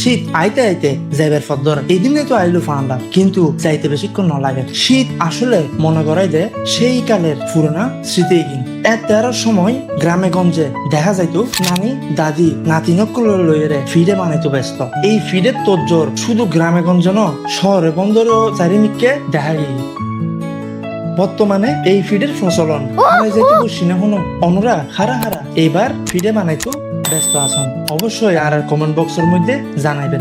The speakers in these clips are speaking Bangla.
শীত আইতে আইতে যাইবার পর ধরে এই দিনে তো আইলো ঠান্ডা, কিন্তু যাইতে বেশিক্ষণ ন লাগে। শীত আসলে মনে করাই যে সেই কালের পুরোনা স্মৃতি কিন। তেরোর সময় গ্রামে গঞ্জে দেখা যাইতো নানি দাদি নাতি নকল লইরে ফিডে বানাইতো ব্যস্ত। এই ফিডের তোর শুধু গ্রামে গঞ্জে ন শহরে বন্দরও চারিমিককে দেখা গেল। বর্তমানে এই ফিডের প্রচলন যাইতে বসি না হনো অনুরা হারা হারা এইবার ফিডে বানাইতো ব্যস্ত আছেন। অবশ্যই আর কমেন্ট বক্সের মধ্যে জানাইবেন।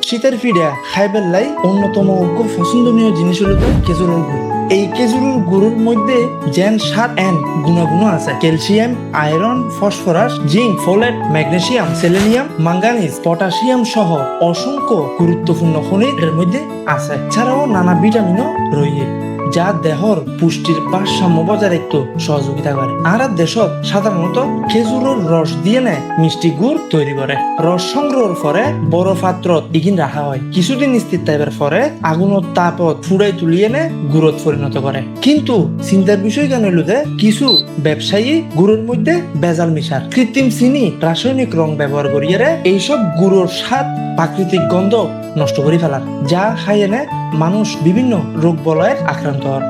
শীতের ফিডা খাইবার লাই অন্যতম খুব পছন্দনীয় জিনিস হলো খেজুরের গুড়। এই খেজুরের গুড়ের মধ্যে যেন 7 N গুণাগুণ আছে: calcium, iron, phosphorus, zinc, folate, magnesium, selenium, manganese, potassium সহ অসংখ্য গুরুত্বপূর্ণ খনিজ এর মধ্যে আছে। এছাড়াও নানা ভিটামিনও রয়েছে যা দেহর পুষ্টির ভারসাম্য বজায় রাখতে সহযোগিতা করে। আর দেশত সাধারণত খেজুরের রস দিয়ে নেয় মিষ্টি গুড় তৈরি করে। রস সংগ্রহের পরে বড় পাত্রত ইগিন রাখা হয়। কিছুদিন স্থির থাকার পরে আগুনের তাপত ফুড়াই তুলিয়ে নে গুড়ত পরিণত করে। কিন্তু চিন্তার বিষয় কেন হলো যে কিছু ব্যবসায়ী গুড়ের মধ্যে বেজাল মিশার, কৃত্রিম চিনি, রাসায়নিক রং ব্যবহার করিয়ে এইসব গুড়ের স্বাদ, প্রাকৃতিক গন্ধ নষ্ট করে ফেলার, যা খাইয়ে নে মানুষ বিভিন্ন রোগ বলয়ের আক্রান্ত হয়।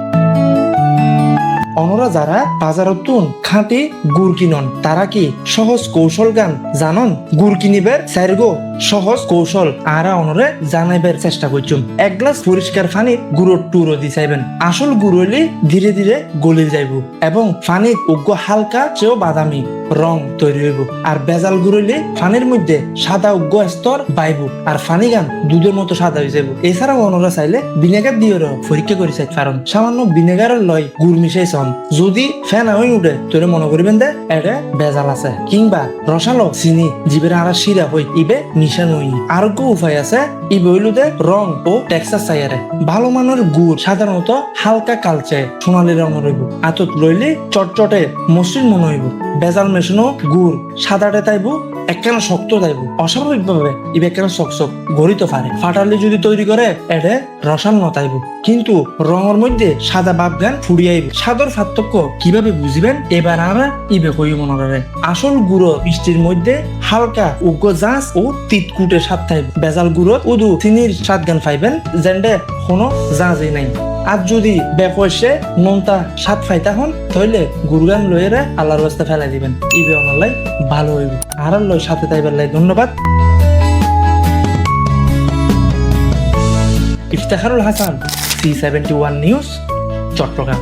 অনরা যারা বাজারতুন খাঁটি গুড় কিনন তারা কি সহজ কৌশল গান জানন? গুড় কিনিবের চাইরগো সহজ কৌশল আরা অনরে জানাইবার চেষ্টা করছুম। 1 গ্লাস পরিষ্কার পানি গুড়র টুরো দি চাইবেন। আসল গুড় হইলে ধীরে ধীরে গলি যাইব এবং পানির উগ্র হালকা চেয়েও বাদামি রং তৈরি হইব। আর বেজাল গুড় হইলে পানির মধ্যে সাদা উগ্র স্তর বাইব আর পানি গান দুধের মতো সাদা হয়ে যাইব। এছাড়াও অনরা চাইলে ভিনেগার দিয়ে পরীক্ষা করে চাই, কারণ সামান্য ভিনেগারের লয় গুড় মিশাইছন যদি ফেনা হয়ে উঠে তোরে মনে করিবেন দে এটা বেজাল আছে। কিংবা রসালো চিনি জীবের আড়া শিরা হই ইবে মিশানো হই। আরোগ্য উপায় আছে ইবে হইলো দে রং ও টেক্সচার চাইয়ারে। ভালো মানের গুড় সাধারণত হালকা কালচে সোনালি রঙ রইব, আতত লইলে চটচটে মসৃণ মনে হইব। বেজাল মেশানো গুড় সাদাটে তাইব, একখানা শক্ত তাইব। অস্বাভাবিক ভাবে ইবে একখানা চকচক গড়িতে পারে। ফাটালি যদি তৈরি করে এটা রসাল নতাইব, কিন্তু রঙের মধ্যে সাদা ভাব গান ফুড়িয়াইব। সাদর পার্থক্য কিভাবে বুঝিবেন এবার আমরা ইবে কই মনে করে। আসল গুঁড়ো মিষ্টির মধ্যে হালকা উগ্র জাঁচ ও তিতকুটে স্বাদ থাইব। বেজাল গুঁড়ো উদু চিনির স্বাদ গান পাইবেন যেন্ডে কোনো জাঁচই নাই। আর যদি বেপয়সে নোনতা স্বাদ ফাইতা হন তাহলে গুরগান লইরে আল্লাহর রাস্তা ফেলাই দিবেন। ইবে অনলাই ভালো হইব। আর লই সাথে তাইবার লাই ধন্যবাদ। Iftekharul Hasan, C71 news, Chittagong.